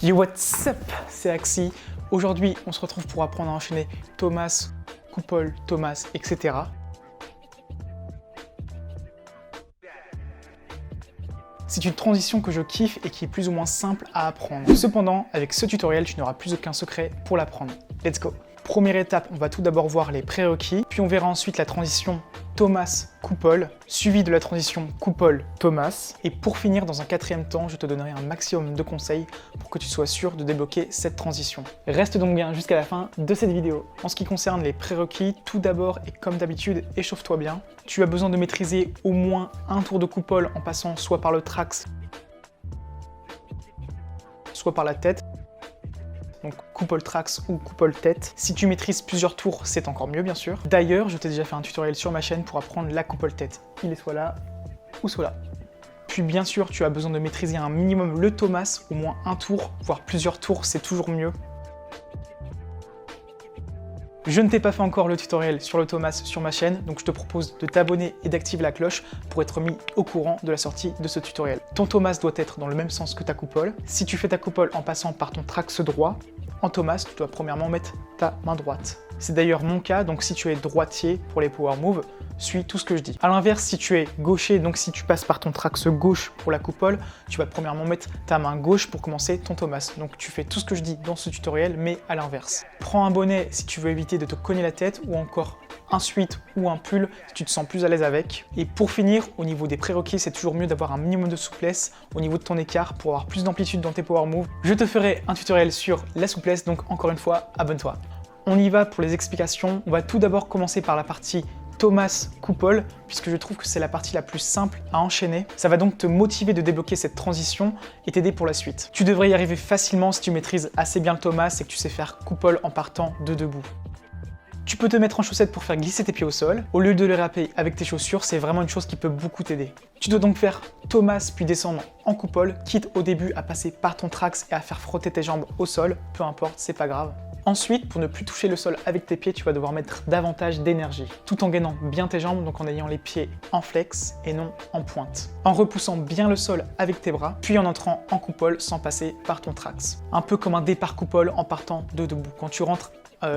Yo, what's up? C'est Axi. Aujourd'hui, on se retrouve pour apprendre à enchaîner Thomas, Couple, Thomas, etc. C'est une transition que je kiffe et qui est plus ou moins simple à apprendre. Cependant, avec ce tutoriel, tu n'auras plus aucun secret pour l'apprendre. Let's go! Première étape, on va tout d'abord voir les prérequis, puis on verra ensuite la transition Thomas-Couple, suivi de la transition Couple-Thomas. Et pour finir, dans un quatrième temps, je te donnerai un maximum de conseils pour que tu sois sûr de débloquer cette transition. Reste donc bien jusqu'à la fin de cette vidéo. En ce qui concerne les prérequis, tout d'abord et comme d'habitude, échauffe-toi bien. Tu as besoin de maîtriser au moins un tour de couple en passant soit par le trax, soit par la tête. Donc couple trax ou couple tête. Si tu maîtrises plusieurs tours, c'est encore mieux bien sûr. D'ailleurs, je t'ai déjà fait un tutoriel sur ma chaîne pour apprendre la couple tête. Il est soit là ou soit là. Puis bien sûr, tu as besoin de maîtriser un minimum le Thomas, au moins un tour, voire plusieurs tours, c'est toujours mieux. Je ne t'ai pas fait encore le tutoriel sur le Thomas sur ma chaîne, donc je te propose de t'abonner et d'activer la cloche pour être mis au courant de la sortie de ce tutoriel. Ton Thomas doit être dans le même sens que ta couple. Si tu fais ta couple en passant par ton trax droit, en Thomas, tu dois premièrement mettre ta main droite. C'est d'ailleurs mon cas, donc si tu es droitier pour les power moves, suis tout ce que je dis. A l'inverse, si tu es gaucher, donc si tu passes par ton trax gauche pour la couple, tu vas premièrement mettre ta main gauche pour commencer ton Thomas. Donc tu fais tout ce que je dis dans ce tutoriel, mais à l'inverse. Prends un bonnet si tu veux éviter de te cogner la tête, ou encore un sweat ou un pull si tu te sens plus à l'aise avec. Et pour finir, au niveau des prérequis, c'est toujours mieux d'avoir un minimum de souplesse au niveau de ton écart pour avoir plus d'amplitude dans tes power moves. Je te ferai un tutoriel sur la souplesse, donc encore une fois, abonne-toi. On y va pour les explications. On va tout d'abord commencer par la partie Thomas couple, puisque je trouve que c'est la partie la plus simple à enchaîner. Ça va donc te motiver de débloquer cette transition et t'aider pour la suite. Tu devrais y arriver facilement si tu maîtrises assez bien le Thomas et que tu sais faire couple en partant de debout. Tu peux te mettre en chaussettes pour faire glisser tes pieds au sol. Au lieu de les râper avec tes chaussures, c'est vraiment une chose qui peut beaucoup t'aider. Tu dois donc faire Thomas puis descendre en couple, quitte au début à passer par ton trax et à faire frotter tes jambes au sol, peu importe, c'est pas grave. Ensuite, pour ne plus toucher le sol avec tes pieds, tu vas devoir mettre davantage d'énergie, tout en gainant bien tes jambes, donc en ayant les pieds en flex et non en pointe. En repoussant bien le sol avec tes bras, puis en entrant en couple sans passer par ton trax. Un peu comme un départ couple en partant de debout. Quand tu rentres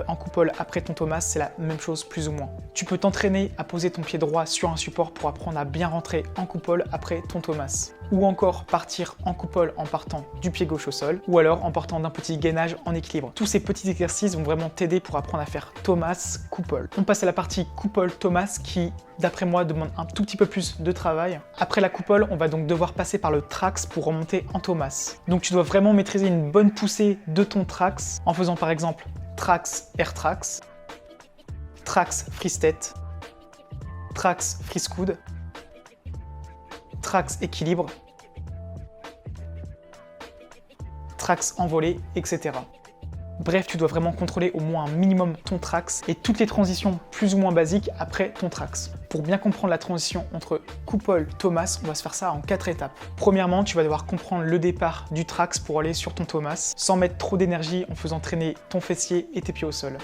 en couple après ton Thomas, c'est la même chose plus ou moins. Tu peux t'entraîner à poser ton pied droit sur un support pour apprendre à bien rentrer en couple après ton Thomas. Ou encore partir en couple en partant du pied gauche au sol, ou alors en portant d'un petit gainage en équilibre. Tous ces petits exercices vont vraiment t'aider pour apprendre à faire Thomas couple. On passe à la partie couple Thomas qui, d'après moi, demande un tout petit peu plus de travail. Après la couple, on va donc devoir passer par le trax pour remonter en Thomas. Donc tu dois vraiment maîtriser une bonne poussée de ton trax en faisant par exemple trax air trax, trax freeze tête, trax freeze coude, trax équilibre, trax envolée, etc. Bref, tu dois vraiment contrôler au moins un minimum ton trax et toutes les transitions plus ou moins basiques après ton trax. Pour bien comprendre la transition entre couple Thomas, on va se faire ça en 4 étapes. Premièrement, tu vas devoir comprendre le départ du trax pour aller sur ton Thomas, sans mettre trop d'énergie en faisant traîner ton fessier et tes pieds au sol.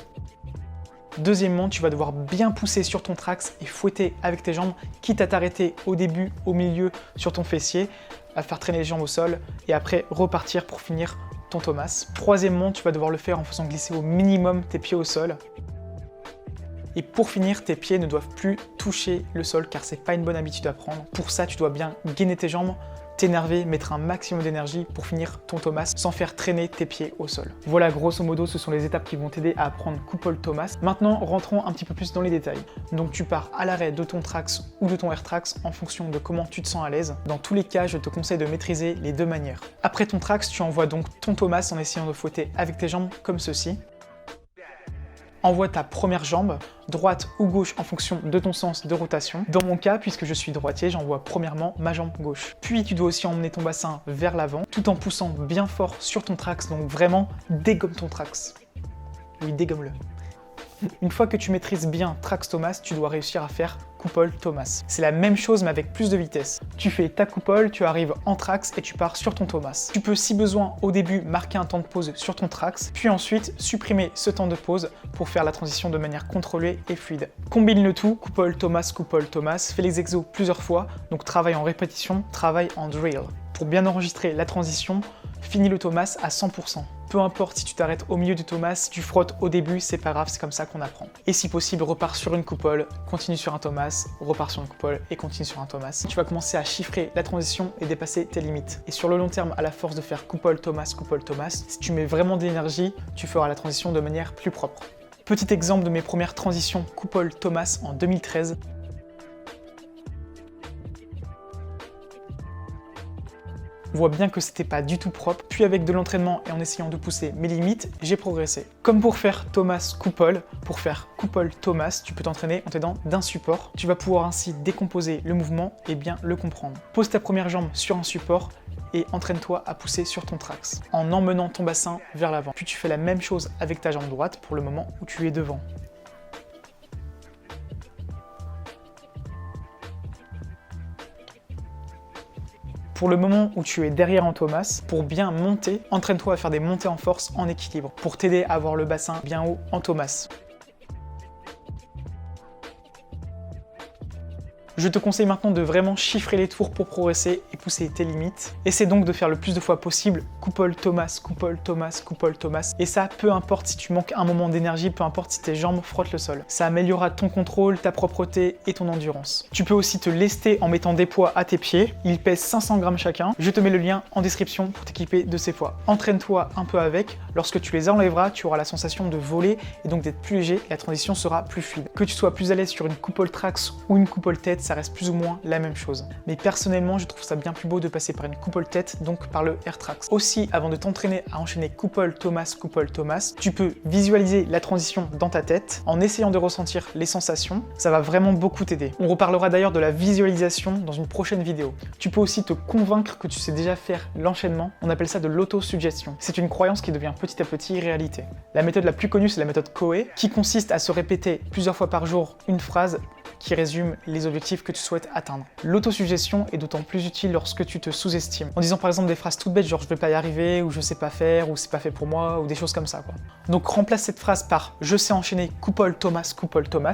Deuxièmement, tu vas devoir bien pousser sur ton trax et fouetter avec tes jambes, quitte à t'arrêter au début, au milieu, sur ton fessier, à faire traîner les jambes au sol et après repartir pour finir ton Thomas. Troisièmement, tu vas devoir le faire en faisant glisser au minimum tes pieds au sol. Et pour finir, tes pieds ne doivent plus toucher le sol car c'est pas une bonne habitude à prendre. Pour ça, tu dois bien gainer tes jambes, t'énerver, mettre un maximum d'énergie pour finir ton Thomas sans faire traîner tes pieds au sol. Voilà, grosso modo, ce sont les étapes qui vont t'aider à apprendre couple Thomas. Maintenant, rentrons un petit peu plus dans les détails. Donc tu pars à l'arrêt de ton trax ou de ton air trax en fonction de comment tu te sens à l'aise. Dans tous les cas, je te conseille de maîtriser les deux manières. Après ton trax, tu envoies donc ton Thomas en essayant de fouetter avec tes jambes comme ceci. Envoie ta première jambe, droite ou gauche en fonction de ton sens de rotation. Dans mon cas, puisque je suis droitier, j'envoie premièrement ma jambe gauche. Puis tu dois aussi emmener ton bassin vers l'avant, tout en poussant bien fort sur ton trax, donc vraiment dégomme ton trax. Oui, dégomme-le. Une fois que tu maîtrises bien trax Thomas, tu dois réussir à faire couple Thomas. C'est la même chose mais avec plus de vitesse. Tu fais ta couple, tu arrives en trax et tu pars sur ton Thomas. Tu peux si besoin au début marquer un temps de pause sur ton trax, puis ensuite supprimer ce temps de pause pour faire la transition de manière contrôlée et fluide. Combine le tout, couple Thomas, fais les exos plusieurs fois, donc travaille en répétition, travaille en drill. Pour bien enregistrer la transition, Finis le Thomas à 100%. Peu importe si tu t'arrêtes au milieu du Thomas, si tu frottes au début, c'est pas grave, c'est comme ça qu'on apprend. Et si possible, repars sur une coupole, continue sur un Thomas, repars sur une coupole et continue sur un Thomas. Tu vas commencer à chiffrer la transition et dépasser tes limites. Et sur le long terme, à la force de faire coupole, Thomas, si tu mets vraiment de l'énergie, tu feras la transition de manière plus propre. Petit exemple de mes premières transitions coupole Thomas en 2013. On voit bien que c'était pas du tout propre, puis avec de l'entraînement et en essayant de pousser mes limites, j'ai progressé. Comme pour faire Thomas coupole, pour faire coupole Thomas, tu peux t'entraîner en t'aidant d'un support. Tu vas pouvoir ainsi décomposer le mouvement et bien le comprendre. Pose ta première jambe sur un support et entraîne-toi à pousser sur ton trax, en emmenant ton bassin vers l'avant. Puis tu fais la même chose avec ta jambe droite pour le moment où tu es devant. Pour le moment où tu es derrière en Thomas, pour bien monter, entraîne-toi à faire des montées en force en équilibre, pour t'aider à avoir le bassin bien haut en Thomas. Je te conseille maintenant de vraiment chiffrer les tours pour progresser et pousser tes limites. Essaie donc de faire le plus de fois possible coupole Thomas, coupole Thomas, coupole Thomas. Et ça, peu importe si tu manques un moment d'énergie, peu importe si tes jambes frottent le sol. Ça améliorera ton contrôle, ta propreté et ton endurance. Tu peux aussi te lester en mettant des poids à tes pieds. Ils pèsent 500 grammes chacun. Je te mets le lien en description pour t'équiper de ces poids. Entraîne-toi un peu avec. Lorsque tu les enlèveras, tu auras la sensation de voler et donc d'être plus léger et la transition sera plus fluide. Que tu sois plus à l'aise sur une coupole trax ou une coupole tête, ça reste plus ou moins la même chose. Mais personnellement, je trouve ça bien plus beau de passer par une coupole tête, donc par le air trax. Aussi, avant de t'entraîner à enchaîner coupole Thomas, tu peux visualiser la transition dans ta tête en essayant de ressentir les sensations. Ça va vraiment beaucoup t'aider. On reparlera d'ailleurs de la visualisation dans une prochaine vidéo. Tu peux aussi te convaincre que tu sais déjà faire l'enchaînement. On appelle ça de l'autosuggestion. C'est une croyance qui devient petit à petit réalité. La méthode la plus connue, c'est la méthode Coe, qui consiste à se répéter plusieurs fois par jour une phrase qui résume les objectifs que tu souhaites atteindre. L'autosuggestion est d'autant plus utile lorsque tu te sous-estimes. En disant par exemple des phrases toutes bêtes genre je vais pas y arriver, ou je sais pas faire, ou c'est pas fait pour moi, ou des choses comme ça quoi. Donc remplace cette phrase par je sais enchaîner coupole Thomas,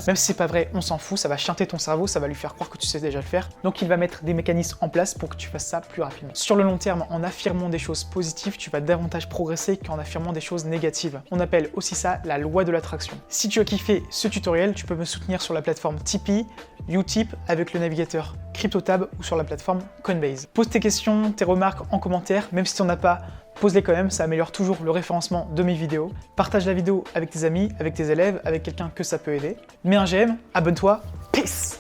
même si c'est pas vrai, on s'en fout, ça va chanter ton cerveau, ça va lui faire croire que tu sais déjà le faire. Donc il va mettre des mécanismes en place pour que tu fasses ça plus rapidement. Sur le long terme, en affirmant des choses positives, tu vas davantage progresser qu'en affirmant des choses négatives. On appelle aussi ça la loi de l'attraction. Si tu as kiffé ce tutoriel, tu peux me soutenir sur la plateforme Tipeee, Utip avec le navigateur CryptoTab ou sur la plateforme Coinbase. Pose tes questions, tes remarques en commentaire, même si tu n'en as pas, pose-les quand même, ça améliore toujours le référencement de mes vidéos. Partage la vidéo avec tes amis, avec tes élèves, avec quelqu'un que ça peut aider. Mets un j'aime, abonne-toi, peace!